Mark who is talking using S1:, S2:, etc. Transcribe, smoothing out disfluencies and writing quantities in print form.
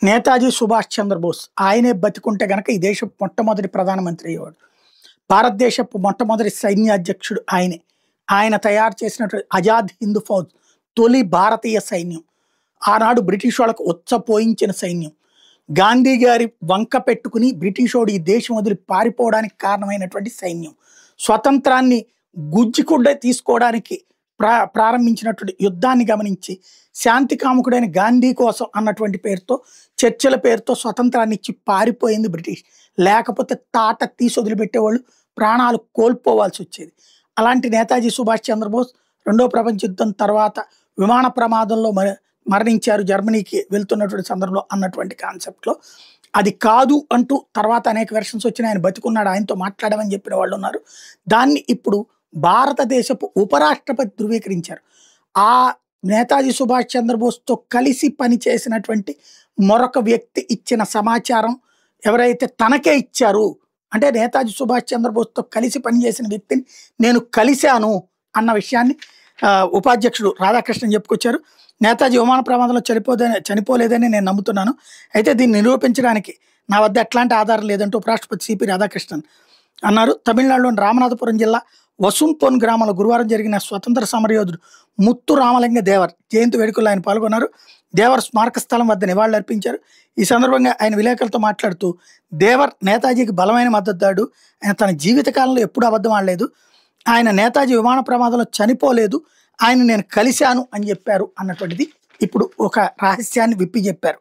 S1: నేతాజీ సుభాష్ చంద్రబోస్ ఆయనే బతికుంటే గనక ఈ దేశం మొట్టమొదటి ప్రధానమంత్రి అయ్యేవాడు. భారతదేశపు మొట్టమొదటి సైన్యాధ్యక్షుడు ఆయనే. ఆయన తయారు చేసినటువంటి ఆజాద్ హింద్ ఫౌజ్ తొలి భారతీయ సైన్యం. ఆనాడు బ్రిటిష్ వాళ్ళకు ఉచ్చపోయించిన సైన్యం. గాంధీ గారి వంక పెట్టుకుని బ్రిటిషోడు ఈ దేశం వదిలి పారిపోవడానికి కారణమైనటువంటి సైన్యం. స్వతంత్రాన్ని గుజ్జికుండే తీసుకోవడానికి ప్రారంభించినటువంటి యుద్ధాన్ని గమనించి శాంతి కాముకుడైన గాంధీ కోసం అన్నటువంటి పేరుతో చర్చల పేరుతో స్వతంత్రాన్ని ఇచ్చి పారిపోయింది బ్రిటిష్. లేకపోతే తాట తీసి వదిలిపెట్టేవాళ్ళు, ప్రాణాలు కోల్పోవాల్సి వచ్చేది. అలాంటి నేతాజీ సుభాష్ చంద్రబోస్ రెండో ప్రపంచ యుద్ధం తర్వాత విమాన ప్రమాదంలో మరణించారు జర్మనీకి వెళ్తున్నటువంటి సందర్భంలో అన్నటువంటి కాన్సెప్ట్లో. అది కాదు అంటూ తర్వాత అనేక వెర్షన్స్ వచ్చిన ఆయన బతికున్నాడు, ఆయనతో మాట్లాడమని చెప్పిన వాళ్ళు ఉన్నారు. దాన్ని ఇప్పుడు భారతదేశపు ఉపరాష్ట్రపతి ధృవీకరించారు. ఆ నేతాజీ సుభాష్ చంద్రబోస్తో కలిసి పనిచేసినటువంటి మరొక వ్యక్తి ఇచ్చిన సమాచారం ఎవరైతే తనకే ఇచ్చారు అంటే నేతాజీ సుభాష్ చంద్రబోస్తో కలిసి పనిచేసిన వ్యక్తిని నేను కలిశాను అన్న విషయాన్ని ఉపాధ్యక్షుడు రాధాకృష్ణన్ చెప్పుకొచ్చారు. నేతాజీ విమాన ప్రమాదంలో చనిపోలేదని నేను నమ్ముతున్నాను. అయితే దీన్ని నిరూపించడానికి నా వద్ద ఎట్లాంటి ఆధారం లేదంటూ ఉపరాష్ట్రపతి సిపి రాధాకృష్ణన్ అన్నారు. తమిళనాడులోని రామనాథపురం జిల్లా వసుంపొన్ గ్రామంలో గురువారం జరిగిన స్వతంత్ర సమరయోధుడు ముత్తు రామలింగ దేవర్ జయంతి వేడుకల్లో ఆయన పాల్గొన్నారు. దేవర్ స్మారక స్థలం వద్ద నివాళులర్పించారు. ఈ సందర్భంగా ఆయన విలేకరులతో మాట్లాడుతూ దేవర్ నేతాజీకి బలమైన మద్దతుదాడు. ఆయన తన జీవితకాలంలో ఎప్పుడూ అబద్ధం ఆడలేదు. ఆయన నేతాజీ విమాన ప్రమాదంలో చనిపోలేదు, ఆయన నేను కలిశాను అని చెప్పారు అన్నటువంటిది ఇప్పుడు ఒక రహస్యాన్ని విప్పి చెప్పారు.